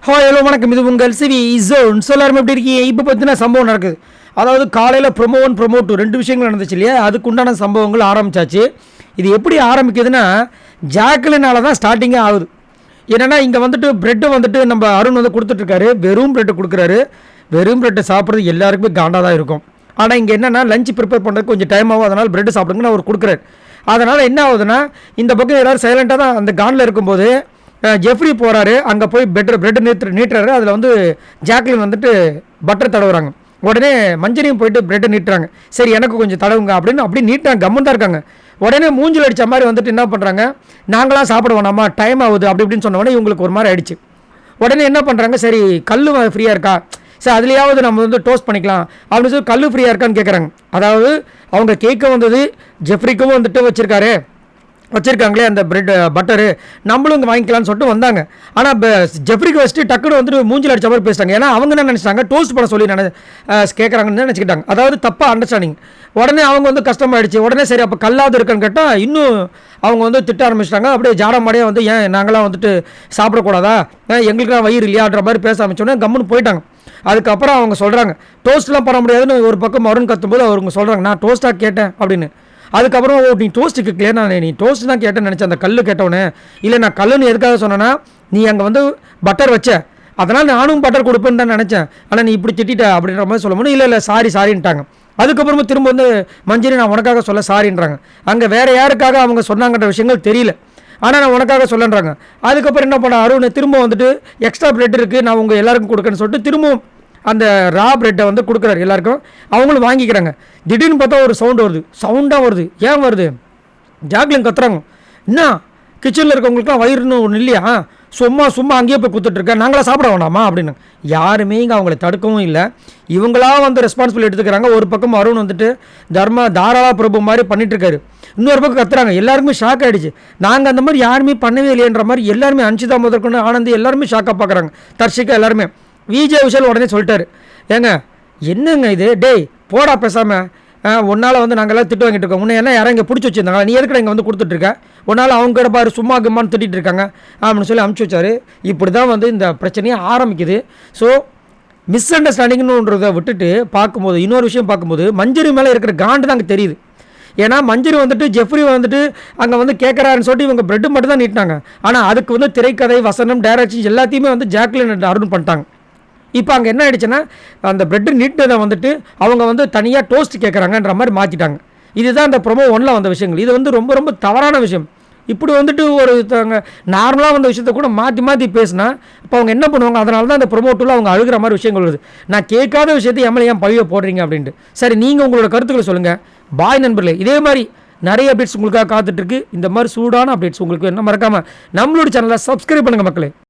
Hello வணக்கம், இது உங்கள் சிவி ஜோன். எல்லாரும் எப்படி இருக்கீங்க? இப்போ பார்த்தீங்கன்னா சம்பவம் நடக்குது. அதாவது காலையில் ப்ரொமோ 1 ப்ரொமோ 2 2 விஷயங்கள் நடந்துச்சு இல்லையா? அதுக்குண்டான சம்பவங்கள் ஆரம்பிச்சாச்சு. இது எப்படி ஆரம்பிக்குதுன்னா, ஜாக்லினால தான் ஸ்டார்டிங்கே ஆகுது. என்னென்னா இங்கே வந்துட்டு ப்ரெட்டு வந்துட்டு நம்ம அருண் வந்து கொடுத்துட்ருக்காரு. வெறும் ப்ரெட்டு கொடுக்குறாரு. வெறும் ப்ரெட்டு சாப்பிட்றது எல்லாருக்குமே காண்டாக தான் இருக்கும். ஆனால் இங்கே என்னென்னா லஞ்ச் ப்ரிப்பேர் பண்ணுறதுக்கு கொஞ்சம் டைம் ஆகும். அதனால் ப்ரெட்டு சாப்பிடுங்கன்னு அவர் கொடுக்குறாரு. அதனால் என்ன ஆகுதுன்னா, இந்த பக்கம் எல்லோரும் சைலண்ட்டாக தான் அந்த காண்டில் இருக்கும்போது ஜெஃப்ரி போகிறாரு. அங்கே போய் ப்ரெட்டு நீட்டுறாரு. அதில் வந்து ஜாக்லின் வந்துட்டு பட்டர் தடவுறாங்க. உடனே மஞ்சரியும் போயிட்டு ப்ரெட்டை நீட்டுறாங்க. சரி எனக்கு கொஞ்சம் தடவுங்க அப்படின்னு அப்படி நீட்டாங்க. கம்மன் தான் இருக்காங்க. உடனே மூஞ்சில் அடித்த மாதிரி வந்துட்டு என்ன பண்ணுறாங்க, நாங்களாம் சாப்பிட வேணாமா, டைம் ஆகுது அப்படி இப்படின்னு சொன்ன உடனே இவங்களுக்கு ஒரு மாதிரி ஆயிடுச்சு. உடனே என்ன பண்ணுறாங்க, சரி கல் ஃப்ரீயாக இருக்கா, சரி அதுலேயாவது நம்ம வந்து டோஸ்ட் பண்ணிக்கலாம் அப்படின்னு சொல்லி கல் ஃப்ரீயாக இருக்கான்னு கேட்குறாங்க. அதாவது அவங்க கேட்க வந்தது ஜெஃப்ரிக்கும் வந்துட்டு வச்சுருக்காங்களே அந்த ப்ரெட் பட்டரு, நம்மளும் இங்கே வாங்கிக்கலான்னு சொல்லிட்டு வந்தாங்க. ஆனால் ஜெஃப்ரிக்கு வச்சுட்டு டக்குன்னு வந்துட்டு மூஞ்சில் அடித்த மாதிரி பேசிட்டாங்க. ஏன்னா அவங்க என்ன நினச்சிட்டாங்க, டோஸ்ட் பண்ண சொல்லி கேட்குறாங்கன்னு நினச்சிக்கிட்டாங்க. அதாவது தப்பாக அண்டர்ஸ்டாண்டிங். உடனே அவங்க வந்து கஷ்டமாயிடுச்சு. உடனே சரி அப்போ கல்லாவது இருக்குன்னு கேட்டால் இன்னும் அவங்க வந்து திட்ட ஆரம்பிச்சிட்டாங்க. அப்படியே ஜாடமாடியாக வந்து ஏன் நாங்களாம் வந்துட்டு சாப்பிடக்கூடாதா, எங்களுக்குலாம் வயிறு இல்லையான்ற மாதிரி பேச ஆரம்பிச்சோன்னே கம்முன்னு போயிட்டாங்க. அதுக்கப்புறம் அவங்க சொல்கிறாங்க டோஸ்ட்லாம் பண்ண முடியாதுன்னு ஒரு பக்கம் அருண் கத்தும்போது அவங்க சொல்கிறாங்க நான் டோஸ்ட்டாக கேட்டேன் அப்படின்னு. அதுக்கப்புறம் நீ டோஸ்ட்டு கேட்கலையா, நான் நீ டோஸ்ட் தான் கேட்டேன்னு நினச்சேன். அந்த கல் கேட்டவொன்னே இல்லை நான் கல்லுன்னு எதுக்காக சொன்னேன்னா, நீ அங்கே வந்து பட்டர் வச்ச, அதனால் நானும் பட்டர் கொடுப்பேன்னு தான் நினச்சேன், ஆனால் நீ இப்படி திட்ட அப்படின்ற மாதிரி சொல்ல முடியும். இல்லை சாரின்ட்டாங்க. அதுக்கப்புறமா திரும்ப வந்து மஞ்சரி நான் உனக்காக சொல்ல சாரின்றாங்க. அங்கே வேறு யாருக்காக அவங்க சொன்னாங்கன்ற விஷயங்கள் தெரியல, ஆனால் நான் உனக்காக சொல்லன்றாங்க. அதுக்கப்புறம் என்ன பண்ண அருண் திரும்ப வந்துட்டு எக்ஸ்ட்ரா ப்ரெட் இருக்குது நான் உங்கள் எல்லாருக்கும் கொடுக்குறேன்னு சொல்லிட்டு திரும்பவும் அந்த ரா ப்ரெட்டை வந்து கொடுக்குறாரு எல்லாருக்கும். அவங்களும் வாங்கிக்கிறாங்க. திடீர்னு பார்த்தா ஒரு சவுண்டாக வருது. ஏன் வருது, ஜாக்லின் கத்துறாங்க, என்ன கிச்சனில் இருக்கவங்களுக்குலாம் வயிறுன்னு ஒன்று இல்லையா, சும்மா அங்கேயே போய் கொடுத்துட்ருக்கேன், நாங்களாம் சாப்பிட வேணாமா அப்படின்னு. யாருமே இங்கே அவங்கள தடுக்கவும் இல்லை. இவங்களா வந்து ரெஸ்பான்சிபிலிட்டி எடுத்துக்கிறாங்க. ஒரு பக்கம் அருண் வந்துட்டு தாராள பிரபு மாதிரி பண்ணிட்டுருக்காரு. இன்னொரு பக்கம் கத்துறாங்க. எல்லாருமே ஷாக் ஆகிடுச்சு. நாங்கள் அந்த மாதிரி யாருமே பண்ணவே இல்லையன்ற மாதிரி எல்லாருமே அன்ஷிதா முதற்கொண்டு ஆனந்தி எல்லாருமே ஷாக்காக பார்க்குறாங்க. தர்ஷிகா எல்லாருமே. விஜய் விஷால் உடனே சொல்லிட்டாரு, ஏங்க என்னங்க இது, டேய் போடா பேசாமல், உன்னால் வந்து நாங்கள் எல்லாம் திட்டு வாங்கிட்டு இருக்கோம், உன்னை என்ன யாரும் இங்கே பிடிச்சி வச்சுருந்தாங்க, நீ எதுக்கு இங்கே வந்து கொடுத்துட்ருக்க, உன்னால் அவங்க கிட்ட பாரு சும்மா கிம்மான்னு திட்டிகிட்டு இருக்காங்க அப்படின்னு சொல்லி அமுச்சு வச்சார். இப்படி தான் வந்து இந்த பிரச்சனையே ஆரம்பிக்குது. ஸோ மிஸ் அண்டர்ஸ்டாண்டிங்னுன்றதை விட்டுட்டு பார்க்கும்போது இன்னொரு விஷயம் பார்க்கும்போது மஞ்சரி மேலே இருக்கிற காண்டு தான் அங்கே தெரியுது. ஏன்னா மஞ்சரி வந்துட்டு ஜெஃப்ரி வந்துட்டு அங்கே வந்து கேட்குறாருன்னு சொல்லிட்டு இவங்க ப்ரெட்டு மட்டும் தான் நீட்டினாங்க. ஆனால் அதுக்கு வந்து திரைக்கதை, வசனம், டைரக்ஷன் எல்லாத்தையுமே வந்து ஜாக்லின் அருண் பண்ணிட்டாங்க. இப்போ அங்கே என்ன ஆயிடுச்சுன்னா, அந்த ப்ரெட்டு நீட்டினதை வந்துட்டு அவங்க வந்து தனியாக டோஸ்ட் கேட்குறாங்கன்ற மாதிரி மாற்றிட்டாங்க. இதுதான் அந்த ப்ரொமோ 1ல் வந்த விஷயங்கள். இது வந்து ரொம்ப ரொம்ப தவறான விஷயம். இப்படி வந்துட்டு ஒரு நார்மலாக வந்த விஷயத்த கூட மாற்றி பேசினா இப்போ அவங்க என்ன பண்ணுவாங்க. அதனால தான் அந்த ப்ரொமோ 2ல் அவங்க அழுகிற மாதிரி விஷயங்கள் வருது. நான் கேட்காத விஷயத்தை எம்எல்ஏ ஏன் பழிய போடுறீங்க அப்படின்ட்டு. சரி நீங்கள் உங்களோட கருத்துக்களை சொல்லுங்கள். பாய் நண்பர்களே, இதே மாதிரி நிறைய அப்டேட்ஸ் உங்களுக்காக காத்துட்ருக்கு. இந்த மாதிரி சூடான அப்டேட்ஸ் உங்களுக்கு என்ன மறக்காமல் நம்மளோட சேனலை சப்ஸ்கிரைப் பண்ணுங்கள் மக்களே.